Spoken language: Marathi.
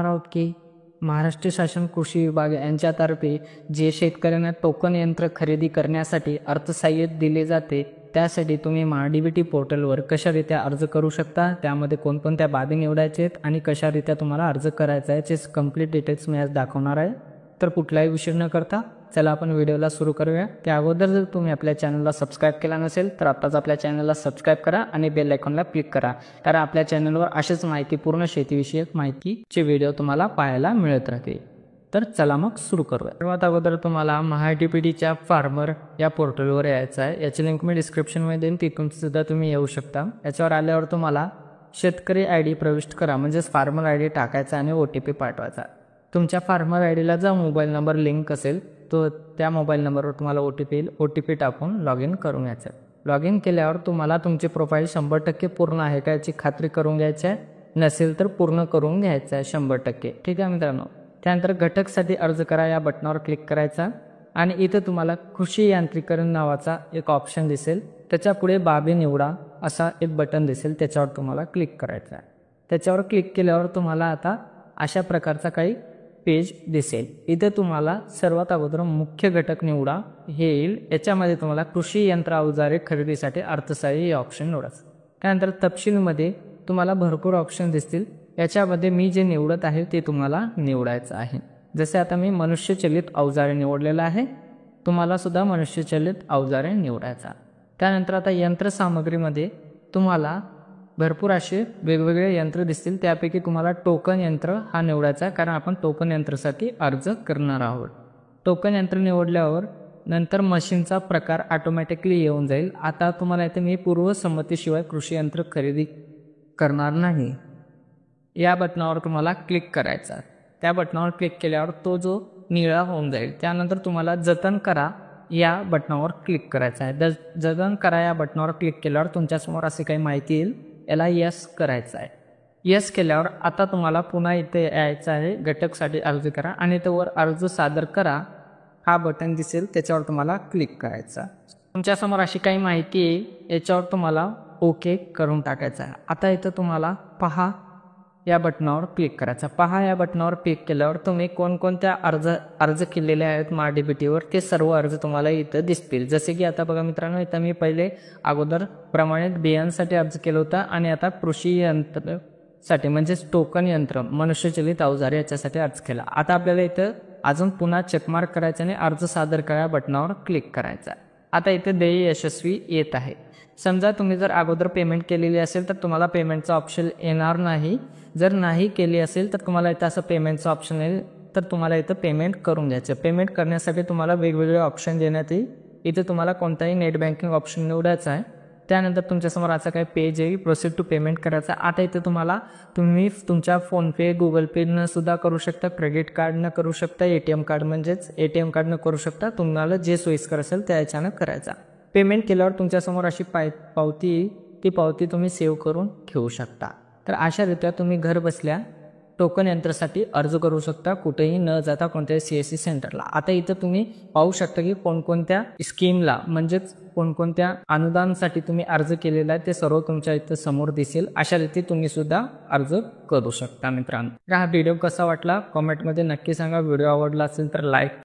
पाहणार आहोत की महाराष्ट्र शासन कृषी विभाग यांच्यातर्फे जे शेतकऱ्यांना टोकन यंत्र खरेदी करण्यासाठी अर्थसहाय्य दिले जाते त्यासाठी तुम्ही महाडीबीटी पोर्टलवर कशारीत्या अर्ज करू शकता, त्यामध्ये कोणकोणत्या बाबी निवडायचे आहेत आणि कशारीत्या तुम्हाला अर्ज करायचा आहे याचे कंप्लीट डिटेल्स मी आज दाखवणार आहे। तर कुठलाही विषय न करता चला आपण व्हिडिओला सुरू करूया। त्या अगोदर जर तुम्ही आपल्या चॅनलला सबस्क्राइब केला नसेल तर आत्ताच आपल्या चॅनलला सबस्क्राइब करा आणि बेल आयकॉनला क्लिक करा, कारण आपल्या चॅनलवर अशीच माहितीपूर्ण शेतीविषयक माहितीचे व्हिडिओ तुम्हाला पाहायला मिळत राहतील। तर चला मग सुरू करूया। सर्वात अगोदर तुम्हाला महाडीबीटीच्या फार्मर या पोर्टलवर यायचं आहे। याची लिंक मी डिस्क्रिप्शनमध्ये देईन, तिथून सुद्धा तुम्ही येऊ शकता। याच्यावर आल्यावर तुम्हाला शेतकरी आयडी प्रविष्ट करा म्हणजेच फार्मर आयडी टाकायचा आणि OTP पाठवायचा। तुमच्या फार्मर आयडीला जो मोबाईल नंबर लिंक असेल तो त्या मोबाईल नंबरवर तुम्हाला OTP येईल। OTP टाकून लॉग इन करून घ्यायचं। लॉग इन केल्यावर तुम्हाला तुमची प्रोफाईल 100% पूर्ण आहे का याची खात्री करून घ्यायची आहे, नसेल तर पूर्ण करून घ्यायचं आहे 100%। ठीक आहे मित्रांनो। त्यानंतर घटकसाठी अर्ज करा या बटनावर क्लिक करायचा आणि इथं तुम्हाला कृषी यांत्रिकरण नावाचा एक ऑप्शन दिसेल, त्याच्या पुढे बाबी निवडा असा एक बटन दिसेल, त्याच्यावर तुम्हाला क्लिक करायचं आहे। त्याच्यावर क्लिक केल्यावर तुम्हाला आता अशा प्रकारचा काही पेज दिसेल। इथे तुम्हाला सर्वात अगोदर मुख्य घटक निवडा हे येईल। याच्यामध्ये तुम्हाला कृषी यंत्र अवजारे खरेदीसाठी अर्थसहाय्य हे ऑप्शन निवडायचं। त्यानंतर तपशीलमध्ये तुम्हाला भरपूर ऑप्शन दिसतील, याच्यामध्ये मी जे निवडत आहे ते तुम्हाला निवडायचं आहे। जसे आता मी मनुष्यचलित अवजारे निवडलेलं आहे, तुम्हाला सुद्धा मनुष्यचलित अवजारे निवडायचा। त्यानंतर आता यंत्रसामग्रीमध्ये तुम्हाला भरपूर असे वेगवेगळे यंत्र दिसतील, त्यापैकी तुम्हाला टोकन यंत्र हा निवडायचा आहे, कारण आपण टोकन यंत्रासाठी अर्ज करणार आहोत। टोकन यंत्र निवडल्यावर नंतर मशीनचा प्रकार ऑटोमॅटिकली येऊन जाईल। आता तुम्हाला इथे मी पूर्वसंमतीशिवाय कृषी यंत्र खरेदी करणार नाही या बटनावर तुम्हाला क्लिक करायचा। त्या बटनावर क्लिक केल्यावर तो जो निळा होऊन जाईल। त्यानंतर तुम्हाला जतन करा या बटनावर क्लिक करायचं आहे। जतन करा या बटनावर क्लिक केल्यावर तुमच्यासमोर अशी काही माहिती येईल, याला यस करायचं आहे। यस केल्यावर आता तुम्हाला पुन्हा इथे यायचं आहे, घटकसाठी अर्ज करा आणि त्यावर अर्ज सादर करा हा बटन दिसेल, त्याच्यावर तुम्हाला क्लिक करायचा। तुमच्यासमोर अशी काही माहिती येईल, याच्यावर तुम्हाला ओके करून टाकायचं आहे। आता इथं तुम्हाला पहा या बटनावर क्लिक करायचा। पहा या बटनावर क्लिक केल्यावर तुम्ही कोणकोणत्या अर्ज केलेले आहेत महाडीबीटीवर ते सर्व अर्ज तुम्हाला इथं दिसतील। जसे की आता बघा मित्रांनो, इथं मी पहिले अगोदर प्रमाणित बियांसाठी अर्ज केला होता आणि आता कृषी यंत्रासाठी म्हणजेच टोकन यंत्र मनुष्यचलित अवजारे याच्यासाठी अर्ज केला। आता आपल्याला इथं अजून पुन्हा चेकमार्क करायचं आणि अर्ज सादर करा बटनावर क्लिक करायचा। आता इथे देय यशस्वी येत आहे। समजा तुम्ही जर अगोदर पेमेंट केलेली असेल तर तुम्हाला पेमेंटचा ऑप्शन येणार नाही, जर नाही केली असेल तर तुम्हाला इथं असं पेमेंटचं ऑप्शन येईल, तर तुम्हाला इथं पेमेंट करून द्यायचं। पेमेंट करण्यासाठी तुम्हाला वेगवेगळे ऑप्शन देण्यात येईल। इथे तुम्हाला कोणताही नेट बँकिंग ऑप्शन निवडायचा आहे। त्यानंतर तुमच्यासमोर असं काही पेज येईल, प्रोसीड टू पेमेंट करायचा। आता इथे तुम्ही तुमच्या फोनपे गुगल पेनं सुद्धा करू शकता, क्रेडिट कार्डनं करू शकता, ATM कार्ड म्हणजेच ATM कार्डनं करू शकता, तुम्हाला जे सोयीस्कर असेल त्या याच्यानं करायचा। पेमेंट केल्यावर तुमच्यासमोर अशी पावती येईल, ती पावती तुम्ही सेव्ह करून ठेवू शकता। तर अशा रीत्या तुम्ही घर बसल्या टोकन यंत्रासाठी अर्ज करू शकता, कुठेही न जाता कोणत्याही CSC सेंटरला। आता इथं तुम्ही पाहू शकता की कोणकोणत्या स्कीमला म्हणजेच कोणकोणत्या अनुदानासाठी तुम्ही अर्ज केलेला आहे ते सर्व तुमच्या इथं समोर दिसेल। अशा रीती तुम्ही सुद्धा अर्ज करू शकता मित्रांनो। हा व्हिडिओ कसा वाटला कमेंटमध्ये नक्की सांगा। व्हिडिओ आवडला असेल तर लाईक